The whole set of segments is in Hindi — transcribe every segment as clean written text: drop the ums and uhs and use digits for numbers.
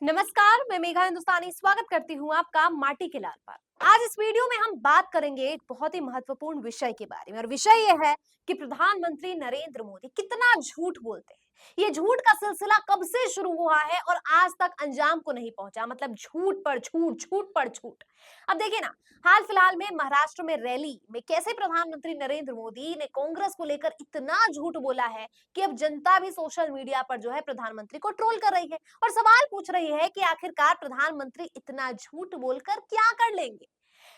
नमस्कार, मैं मेघा हिंदुस्तानी स्वागत करती हूँ आपका माटी के लाल पर। आज इस वीडियो में हम बात करेंगे एक बहुत ही महत्वपूर्ण विषय के बारे में और विषय यह है कि प्रधानमंत्री नरेंद्र मोदी कितना झूठ बोलते हैं। ये झूठ का सिलसिला कब से शुरू हुआ है और आज तक अंजाम को नहीं पहुंचा, मतलब झूठ पर झूठ, झूठ पर झूठ। अब देखिए ना, हाल फिलहाल में महाराष्ट्र में रैली में कैसे प्रधानमंत्री नरेंद्र मोदी ने कांग्रेस को लेकर इतना झूठ बोला है कि अब जनता भी सोशल मीडिया पर जो है प्रधानमंत्री को ट्रोल कर रही है और सवाल पूछ रही है कि आखिरकार प्रधानमंत्री इतना झूठ बोलकर क्या कर लेंगे।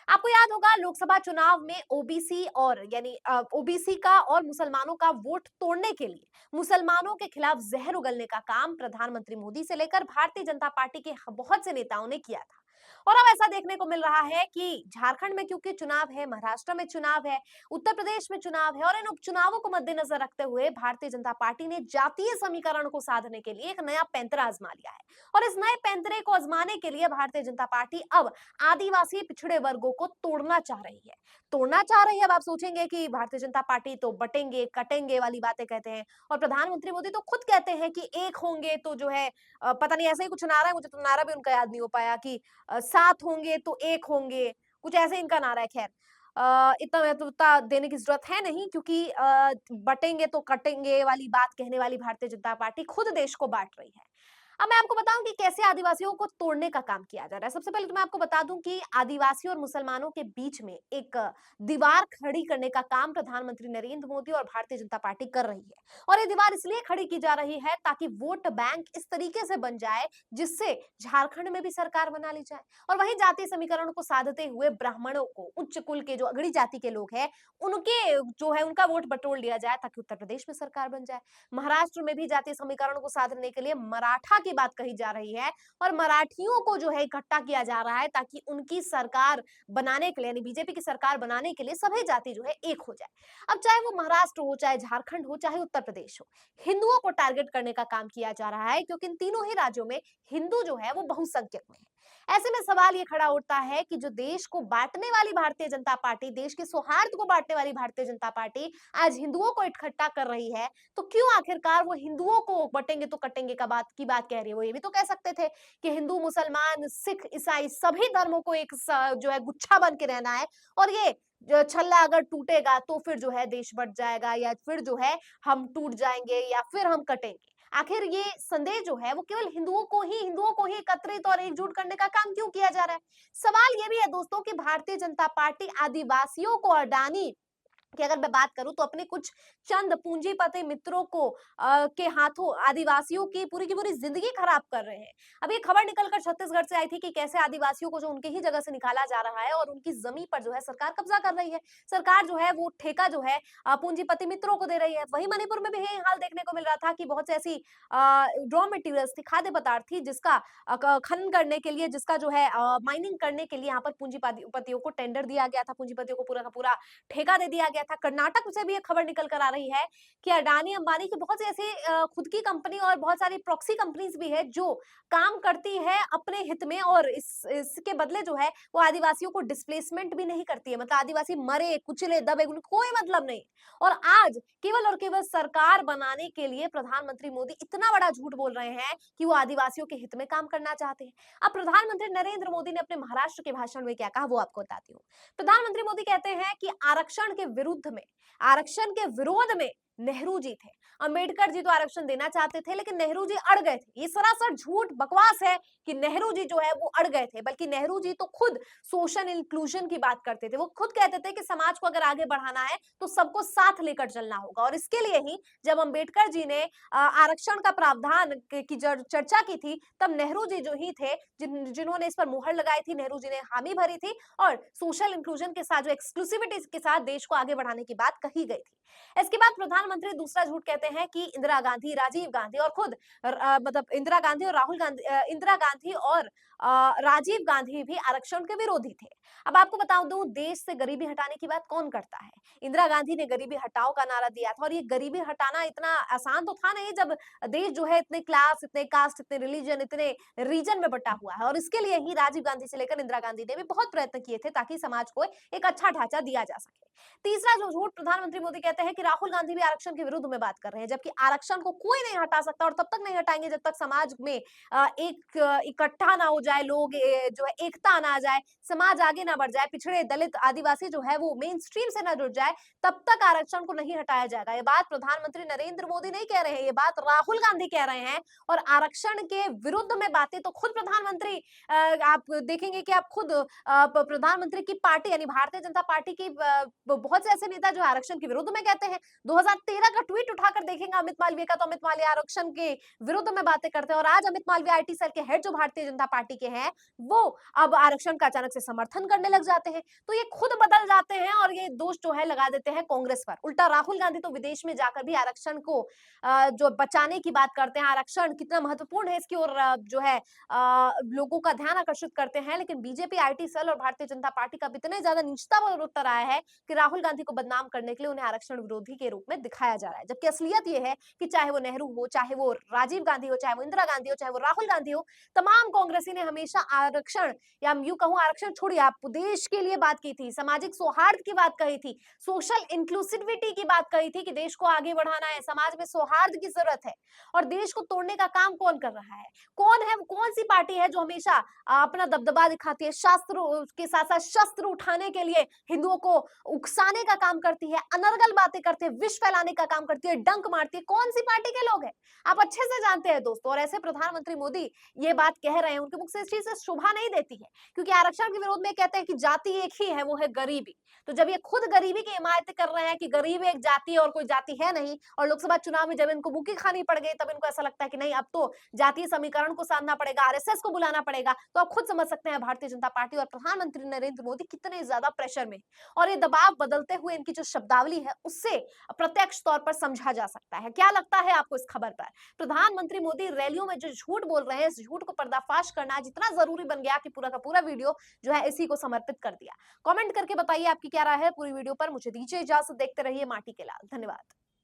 आपको याद होगा, लोकसभा चुनाव में ओबीसी और यानी ओबीसी का और मुसलमानों का वोट तोड़ने के लिए मुसलमानों के खिलाफ जहर उगलने का काम प्रधानमंत्री मोदी से लेकर भारतीय जनता पार्टी के बहुत से नेताओं ने किया था। और अब ऐसा देखने को मिल रहा है कि झारखंड में क्योंकि चुनाव है, महाराष्ट्र में चुनाव है, उत्तर प्रदेश में चुनाव है और इन उपचुनावों को मद्देनजर रखते हुए भारतीय जनता पार्टी ने जातीय समीकरण को साधने के लिए एक नया पैंतरा आजमा लिया है। और इस नए पैंतरे को आजमाने के लिए भारतीय जनता पार्टी अब आदिवासी पिछड़े वर्गों को तोड़ना चाह रही है। तोड़ना चाह रही है। अब आप सोचेंगे कि भारतीय जनता पार्टी तो बटेंगे कटेंगे वाली बातें कहते हैं और प्रधानमंत्री मोदी तो खुद कहते हैं कि एक होंगे तो जो है पता नहीं ऐसा ही कुछ नारा है, मुझे तो नारा भी उनका याद नहीं हो पाया कि साथ होंगे तो एक होंगे, कुछ ऐसे इनका नारा है। खैर इतना महत्वता देने की जरूरत है नहीं, क्योंकि बटेंगे तो कटेंगे वाली बात कहने वाली भारतीय जनता पार्टी खुद देश को बांट रही है। अब मैं आपको बताऊं कि कैसे आदिवासियों को तोड़ने का काम किया जा रहा है। सबसे पहले तो मैं आपको बता दूं कि आदिवासियों और मुसलमानों के बीच में एक दीवार खड़ी करने का काम प्रधानमंत्री नरेंद्र मोदी और भारतीय जनता पार्टी कर रही है। और ये दीवार इसलिए खड़ी की जा रही है ताकि वोट बैंक इस तरीके से बन जाए जिससे झारखंड में भी सरकार बना ली जाए और वही जातीय समीकरण को साधते हुए ब्राह्मणों को, उच्च कुल के जो अगड़ी जाति के लोग हैं, उनके जो है उनका वोट बटोर लिया जाए ताकि उत्तर प्रदेश में सरकार बन जाए। महाराष्ट्र में भी जातीय समीकरण को साधने के लिए मराठा की बात कही जा रही है और मराठियों को जो है इकट्ठा किया जा रहा है ताकि उनकी सरकार बनाने के लिए, यानी बीजेपी की सरकार बनाने के लिए सभी जाति जो है एक हो जाए। अब चाहे वो महाराष्ट्र हो, चाहे झारखंड हो, चाहे उत्तर प्रदेश हो, हिंदुओं को टारगेट करने का काम किया जा रहा है क्योंकि इन तीनों ही राज्यों में हिंदू जो है वो बहुसंख्यक में है। ऐसे में सवाल ये खड़ा उठता है कि जो देश को बांटने वाली भारतीय जनता पार्टी, देश के सौहार्द को बांटने वाली भारतीय जनता पार्टी आज हिंदुओं को इकट्ठा कर रही है, तो क्यों आखिरकार वो हिंदुओं को बटेंगे तो कटेंगे का बात की बात कह रही है। वो ये भी तो कह सकते थे कि हिंदू, मुसलमान, सिख, ईसाई सभी धर्मों को एक जो है गुच्छा बन के रहना है और ये जो छल्ला अगर टूटेगा तो फिर जो है देश बट जाएगा या फिर जो है हम टूट जाएंगे या फिर हम कटेंगे। आखिर ये संदेश जो है वो केवल हिंदुओं को ही एकत्रित और एकजुट करने का काम क्यों किया जा रहा है। सवाल ये भी है दोस्तों कि भारतीय जनता पार्टी आदिवासियों को, अडानी कि अगर मैं बात करूं तो अपने कुछ चंद पूंजीपति मित्रों को के हाथों आदिवासियों की पूरी जिंदगी खराब कर रहे हैं। अब ये खबर निकलकर छत्तीसगढ़ से आई थी कि कैसे आदिवासियों को जो उनके ही जगह से निकाला जा रहा है और उनकी जमीन पर जो है सरकार कब्जा कर रही है। सरकार जो है वो ठेका जो है पूंजीपति मित्रों को दे रही है। वहीं मणिपुर में भी यही हाल देखने को मिल रहा था कि बहुत से ऐसी रॉ मटेरियल्स थी, खाद्य पदार्थ थी, जिसका खनन करने के लिए, जिसका जो है माइनिंग करने के लिए यहाँ पर पूंजीपतियों को टेंडर दिया गया था, पूंजीपतियों को पूरा का पूरा ठेका दे दिया गया था। कर्नाटक से भी ये खबर निकल कर आ रही है कि अडानी अंबानी की बहुत सी ऐसी खुद की कंपनी और बहुत सारी प्रॉक्सी कंपनीज भी है जो काम करती है अपने हित में और इसके बदले जो है वो आदिवासियों को डिस्प्लेसमेंट भी नहीं करती है। मतलब आदिवासी मरे, कुचले, दबे, उनको कोई मतलब नहीं। और आज केवल और केवल सरकार बनाने के लिए प्रधानमंत्री मोदी इतना बड़ा झूठ बोल रहे हैं कि वो आदिवासियों के हित में काम करना चाहते हैं। अब प्रधानमंत्री नरेंद्र मोदी ने अपने महाराष्ट्र के भाषण में क्या कहा वो आपको बताती हूँ। प्रधानमंत्री मोदी कहते हैं कि आरक्षण के विरोध में नेहरू जी थे। अंबेडकर जी तो आरक्षण देना चाहते थे लेकिन नेहरू जी अड़ गए थे। ये सरासर झूठ बकवास है कि नेहरू जी जो है वो अड़ गए थे, बल्कि नेहरू जी तो खुद सोशल इंक्लूजन की बात करते थे। वो खुद कहते थे कि समाज को अगर आगे बढ़ाना है तो सबको साथ लेकर चलना होगा। और इसके लिए ही जब अंबेडकर जी ने आरक्षण का प्रावधान की चर्चा की थी, तब नेहरू जी जो ही थे जिन्होंने इस पर मुहर लगाई थी, नेहरू जी ने हामी भरी थी और सोशल इंक्लूजन के साथ, जो एक्सक्लूसिविटी के साथ देश को आगे बढ़ाने की बात कही गई थी। इसके बाद प्रधानमंत्री दूसरा झूठ कहते हैं कि इंदिरा गांधी, राजीव गांधी और खुद मतलब इंदिरा गांधी और इंदिरा गांधी और राजीव गांधी भी आरक्षण के विरोधी थे। अब आपको बता दूं, देश से गरीबी हटाने की बात कौन करता है। इंदिरा गांधी ने गरीबी हटाओ का नारा दिया था और ये गरीबी हटाना इतना आसान तो था नहीं जब देश जो है इतने क्लास, इतने कास्ट, इतने रिलीजन, इतने रीजन में बटा हुआ है। और इसके लिए ही राजीव गांधी से लेकर इंदिरा गांधी ने भी बहुत प्रयत्न किए थे ताकि समाज को एक अच्छा ढांचा दिया जा सके। तीसरा जो झूठ प्रधानमंत्री मोदी कहते हैं कि राहुल गांधी भी आरक्षण के विरुद्ध में बात कर रहे हैं, जबकि आरक्षण को कोई नहीं हटा सकता और तब तक नहीं हटाएंगे जब तक समाज में एक इकट्ठा ना हो जाए, लोग जो है एकता ना आ जाए, समाज आगे ना बढ़ जाए, पिछड़े दलित आदिवासी जो है वो मेन स्ट्रीम से ना जुड़ जाए, तब तक आरक्षण को नहीं हटाया जाएगा। ये बात प्रधानमंत्री नरेंद्र मोदी नहीं कह रहे हैं, ये बात राहुल गांधी कह रहे हैं। और आरक्षण के विरुद्ध में बातें तो खुद प्रधानमंत्री आप देखेंगे कि आप खुद प्रधानमंत्री की पार्टी यानी भारतीय जनता पार्टी की बहुत से ऐसे नेता जो आरक्षण के विरुद्ध में कहते हैं। 2013 का ट्वीट उठाकर देखेंगे अमित मालवीय का, तो अमित मालवीय आरक्षण के विरुद्ध में बातें करते हैं। और आज अमित मालवीय आईटी सेल के हेड जो भारतीय जनता पार्टी के हैं, वो अब आरक्षण का अचानक से समर्थन करने लग जाते हैं। तो ये खुद बदल जाते हैं और ये दोष जो है लगा देते हैं कांग्रेस पर। उल्टा राहुल गांधी तो विदेश में जाकर भी आरक्षण को जो बचाने की बात करते हैं, आरक्षण कितना महत्वपूर्ण है इसकी ओर जो है लोगों का ध्यान आकर्षित करते हैं। लेकिन बीजेपी, आईटी सेल और भारतीय जनता पार्टी का इतने ज्यादा निचता पर उत्तर आया है कि राहुल गांधी को बदनाम करने के लिए उन्हें आरक्षण विरोधी के रूप में दिखाया जा रहा है। जबकि असलियत यह है कि चाहे वो नेहरू हो, चाहे वो राजीव गांधी हो, चाहे वो इंदिरा गांधी हो, चाहे वो राहुल गांधी हो, तमाम कांग्रेसी ने हमेशा आरक्षण या यूं कहूं आरक्षण छोड़िए, आप देश के लिए बात की थी, सामाजिक सौहार्द की बात कही थी, सोशल इंक्लूसिविटी की बात कही थी कि देश को आगे बढ़ाना है, समाज में सौहार्द की जरूरत है। और देश को तोड़ने का काम कौन कर रहा है? कौन सी पार्टी है जो हमेशा अपना दबदबा दिखाती है, शास्त्र के साथ साथ शस्त्र उठाने के लिए हिंदुओं को उकसाने का काम करती है, अनर्गल बातें करती है, विष फैलाने का काम करती है, डंक मारती है? कौन सी पार्टी के लोग हैं? आप अच्छे से जानते हैं दोस्तों। और ऐसे प्रधानमंत्री मोदी ये बात कह रहे हैं, उनके मुख से इस चीज से शोभा नहीं देती है, क्योंकि आरक्षण के विरोध में कहते हैं कि जाति एक ही है, वो है गरीबी। तो जब ये खुद गरीबी की हिमायत कर रहे हैं कि गरीब एक जाति है और कोई जाति है नहीं, और लोकसभा चुनाव में जब इनको मुक्की खानी पड़ गई तब इनको ऐसा लगता है कि नहीं, अब तो जातीय समीकरण को साधना पड़ेगा, आरएसएस को बुलाना पड़ेगा, तो आप खुद समझ सकते हैं भारतीय जनता पार्टी और प्रधानमंत्री नरेंद्र मोदी कितने ज्यादा प्रेशर में। और ये दबाव बदलते हुए इनकी जो शब्दावली है उससे प्रत्यक्ष तौर पर समझा जा सकता है। क्या लगता है आपको इस खबर पर? प्रधानमंत्री मोदी रैलियों में जो झूठ बोल रहे हैं, इस झूठ को पर्दाफाश करना आज इतना जरूरी बन गया कि पूरा का पूरा वीडियो जो है इसी को समर्पित कर दिया। कमेंट करके बताइए आपकी क्या राय है पूरी वीडियो पर। मुझे दीजिए इजाजत, देखते रहिए माटी के लाल। धन्यवाद।